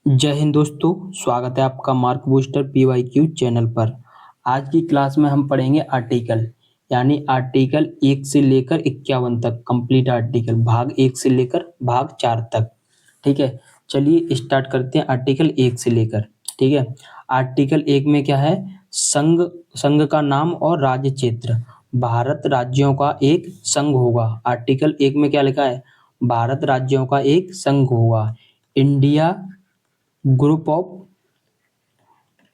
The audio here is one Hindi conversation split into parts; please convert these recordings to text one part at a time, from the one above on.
जय हिंद दोस्तों, स्वागत है आपका मार्क बूस्टर PYQ चैनल पर। आज की क्लास में हम पढ़ेंगे आर्टिकल, यानी आर्टिकल 1 से लेकर 51 तक, कंप्लीट आर्टिकल भाग 1 से लेकर भाग 4 तक। ठीक है, चलिए स्टार्ट करते हैं आर्टिकल 1 से लेकर। ठीक है, आर्टिकल 1 में क्या है? संघ, संघ का नाम और राज्य क्षेत्र। भारत राज्यों का एक संघ होगा। आर्टिकल 1 में क्या लिखा है? भारत राज्यों का एक संघ होगा। India group of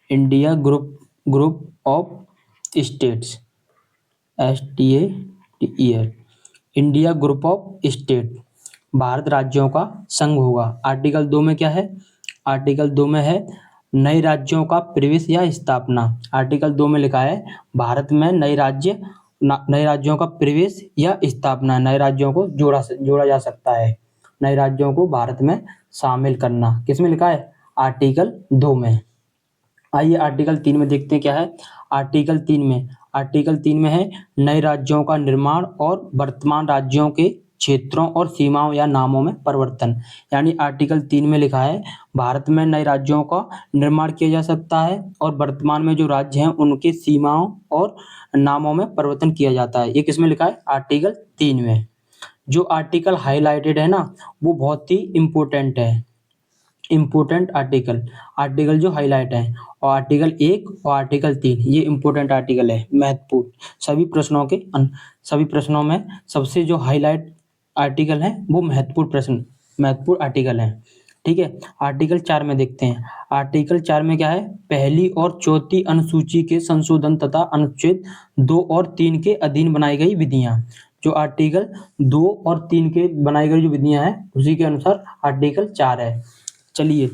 India group group of states, STATE, India group of state, Bharat राज्यों का संघ होगा। आर्टिकल 2 में क्या है? आर्टिकल 2 में है नए राज्यों का प्रवेश या स्थापना। आर्टिकल 2 में लिखा है भारत में नए राज्यों का प्रवेश या स्थापना, नए राज्यों को जोड़ा जा सकता है, नए राज्यों को भारत में शामिल करना। किसमें लिखा है? आर्टिकल 2 में। आइए आर्टिकल 3 में देखते हैं क्या है। आर्टिकल 3 में है नए राज्यों का निर्माण और वर्तमान राज्यों के क्षेत्रों और सीमाओं या नामों में परिवर्तन। यानी आर्टिकल 3 में लिखा है भारत में नए राज्यों का निर्माण किया जा सकता है और वर्तमान में जो राज्य हैं उनके सीमाओं और नामों में परिवर्तन किया जाता है। ये किसमें लिखा है? आर्टिकल 3 में। जो आर्टिकल हाईलाइटेड है ना, वो बहुत ही इम्पोर्टेंट है। इम्पोर्टेंट आर्टिकल, आर्टिकल जो हाईलाइट है, और आर्टिकल 1 और आर्टिकल 3 ये इम्पोर्टेंट आर्टिकल है, महत्वपूर्ण। सभी प्रश्नों में सबसे जो हाईलाइट आर्टिकल है वो महत्वपूर्ण आर्टिकल है। ठीक है, आर्टिकल 4 में देखते हैं। आर्टिकल 4 में क्या है? पहली और चौथी अनुसूची के संशोधन तथा अनुच्छेद 2 और 3 के अधीन बनाई गई विधियां। जो आर्टिकल 2 और 3 के बनाई गई जो विधियां हैं उसी के अनुसार आर्टिकल 4 है। चलिए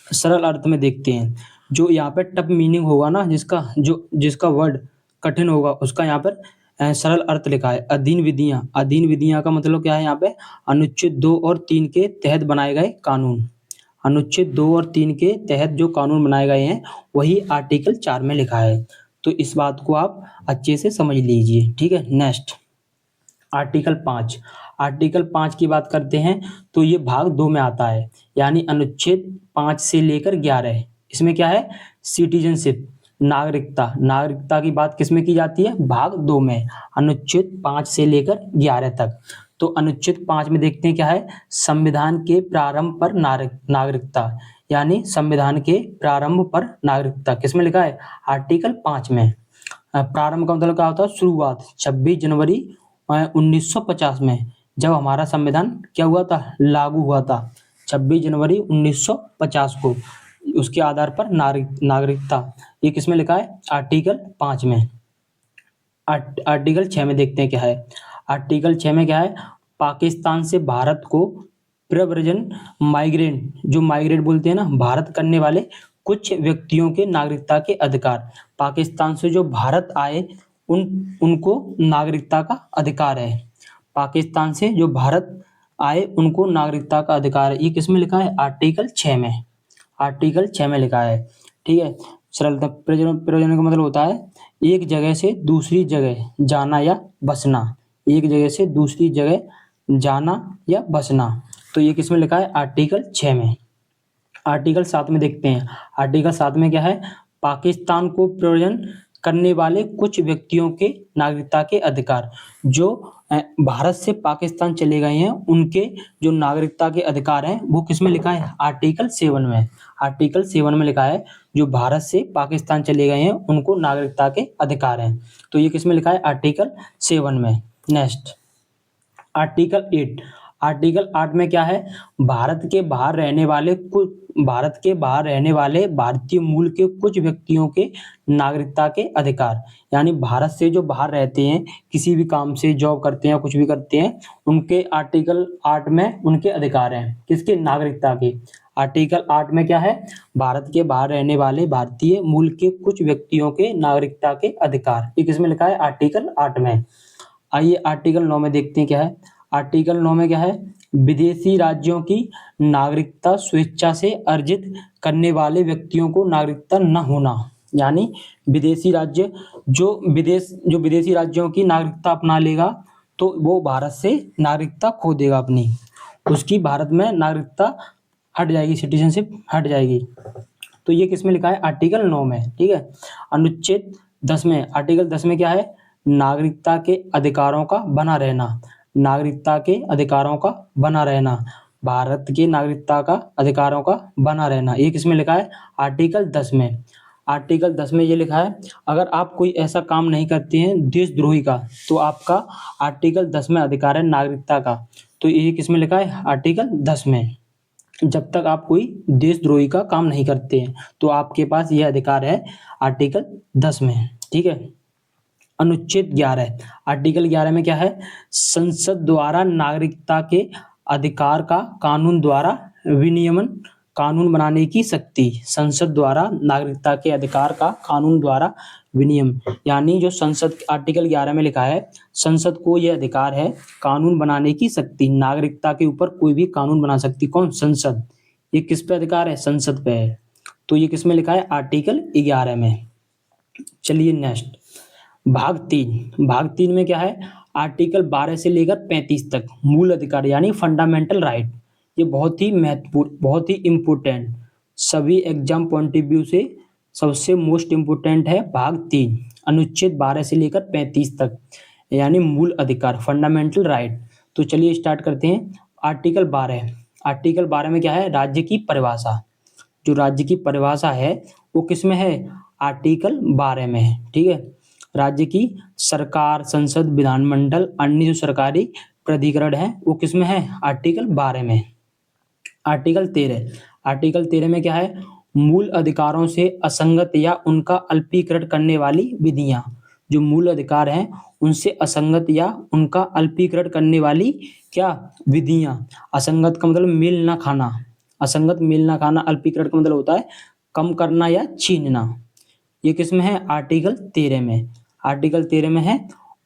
सरल अर्थ में देखते हैं। जो यहाँ पे टफ मीनिंग होगा ना, जिसका वर्ड कठिन होगा, उसका यहाँ पर सरल अर्थ लिखा है। अधीन विधियां का मतलब क्या है? यहाँ पे अनुच्छेद 2 और 3 के तहत बनाए गए कानून, अनुच्छेद 2 और 3 के तहत जो कानून बनाए गए हैं वही आर्टिकल 4 में लिखा है। तो इस बात को आप अच्छे से समझ लीजिए। ठीक है, नेक्स्ट आर्टिकल 5। आर्टिकल 5 की बात करते हैं तो ये भाग 2 में आता है, यानी अनुच्छेद 5 से लेकर 11। इसमें क्या है? सिटीजनशिप, नागरिकता की बात किसमें की जाती है? भाग 2 में, अनुच्छेद 5 से लेकर 11 तक। तो अनुच्छेद 5 में देखते हैं क्या है? संविधान के प्रारंभ पर नागरिकता, यानी संविधान के प्रारंभ पर नागरिकता किसमें लिखा है? आर्टिकल 5 में। प्रारंभ का मतलब क्या होता है? शुरुआत। 26 जनवरी 1950 में जब हमारा संविधान क्या हुआ था? लागू हुआ था 26 जनवरी 1950 को। उसके आधार पर नागरिकता, ये किसमें लिखा है? आर्टिकल 5 में। आर्टिकल 6 में देखते हैं क्या है। आर्टिकल 6 में क्या है? पाकिस्तान से भारत को प्रव्रजन, माइग्रेट बोलते हैं ना, भारत करने वाले कुछ व्यक्तियों के नागरिकता के अधिकार। पाकिस्तान से जो भारत आए उनको नागरिकता का अधिकार है। पाकिस्तान से जो भारत आए उनको नागरिकता का अधिकार है। ये किसमें लिखा है? आर्टिकल 6 में। आर्टिकल 6 में लिखा है। ठीक है, सरलता प्रयोजन का मतलब होता है एक जगह से दूसरी जगह जाना या बसना, एक जगह से दूसरी जगह जाना या बसना। तो ये किसमें लिखा है? आर्टिकल 6 में। आर्टिकल 7 में देखते हैं। आर्टिकल 7 में क्या है? पाकिस्तान को प्रयोजन करने वाले कुछ व्यक्तियों के नागरिकता के अधिकार। जो भारत से पाकिस्तान चले गए हैं उनके जो नागरिकता के अधिकार हैं वो किसमें लिखा है? आर्टिकल 7 में। आर्टिकल 7 में लिखा है जो भारत से पाकिस्तान चले गए हैं उनको नागरिकता के अधिकार हैं। तो ये किसमें लिखा है? आर्टिकल 7 में। Next article 8। आर्टिकल 8 में क्या है? भारत के बाहर रहने वाले भारतीय मूल के कुछ व्यक्तियों के नागरिकता के अधिकार। यानी भारत से जो बाहर रहते हैं, किसी भी काम से जॉब करते हैं, कुछ भी करते हैं, उनके आर्टिकल 8 में उनके अधिकार हैं। किसके? नागरिकता के। आर्टिकल 8 में क्या है? भारत के बाहर रहने वाले भारतीय मूल के कुछ व्यक्तियों के नागरिकता के अधिकार। ये किसमें लिखा है? आर्टिकल 8 में। आइए आर्टिकल 9 में देखते हैं क्या है। आर्टिकल 9 में क्या है? विदेशी राज्यों की नागरिकता स्वेच्छा से अर्जित करने वाले व्यक्तियों को नागरिकता न होना। यानी विदेशी राज्यों की नागरिकता अपना लेगा तो वो भारत से नागरिकता खो देगा अपनी, उसकी भारत में नागरिकता हट जाएगी, सिटीजनशिप हट जाएगी। तो ये किस में लिखा है? आर्टिकल 9 में, ठीक है। अनुच्छेद 10 में, आर्टिकल 10 में क्या है? नागरिकता के अधिकारों का बना रहना, नागरिकता के अधिकारों का बना रहना, भारत के नागरिकता का अधिकारों का बना रहना, ये किस में लिखा है? आर्टिकल 10 में। आर्टिकल 10 में ये लिखा है, अगर आप कोई ऐसा काम नहीं करते हैं देशद्रोही का, तो आपका आर्टिकल 10 में अधिकार है नागरिकता का। तो ये किस में लिखा है? आर्टिकल 10 में। जब तक आप कोई देशद्रोही का काम नहीं करते हैं, तो आपके पास यह अधिकार है आर्टिकल 10 में, ठीक है। अनुच्छेद 11, आर्टिकल 11 में क्या है? संसद द्वारा नागरिकता के अधिकार का कानून द्वारा विनियमन, कानून बनाने की शक्ति। संसद द्वारा नागरिकता के अधिकार का कानून द्वारा विनियम, यानी जो संसद आर्टिकल 11 में लिखा है, संसद को यह अधिकार है कानून बनाने की शक्ति, नागरिकता के ऊपर कोई भी कानून बना सकती कौन? संसद। ये किस पे अधिकार है? संसद पे है। तो ये किस में लिखा है? आर्टिकल 11 में। चलिए नेक्स्ट, भाग 3। भाग 3 में क्या है? आर्टिकल 12 से लेकर 35 तक मूल अधिकार यानी फंडामेंटल राइट। ये बहुत ही महत्वपूर्ण, बहुत ही इम्पोर्टेंट, सभी एग्जाम पॉइंट ऑफ व्यू से सबसे मोस्ट इम्पोर्टेंट है भाग 3, अनुच्छेद 12 से लेकर 35 तक, यानी मूल अधिकार, फंडामेंटल राइट। तो चलिए स्टार्ट करते हैं। आर्टिकल 12, आर्टिकल 12 में क्या है? राज्य की परिभाषा। जो राज्य की परिभाषा है वो किस में है? आर्टिकल 12 में है, ठीक है। राज्य की सरकार, संसद, विधानमंडल, अन्य जो सरकारी प्राधिकरण है वो किस में है? आर्टिकल 12 में। आर्टिकल 13, आर्टिकल 13 में क्या है? मूल अधिकारों से असंगत या उनका अल्पीकरण करने वाली विधियां। जो मूल अधिकार हैं उनसे असंगत या उनका अल्पीकरण करने वाली क्या? विधियां। असंगत का मतलब मेल ना खाना, असंगत मेल ना खाना, अल्पीकरण का मतलब होता है कम करना या छीनना। ये किस में है? आर्टिकल 13 में। आर्टिकल 13 में है,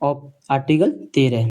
और आर्टिकल 13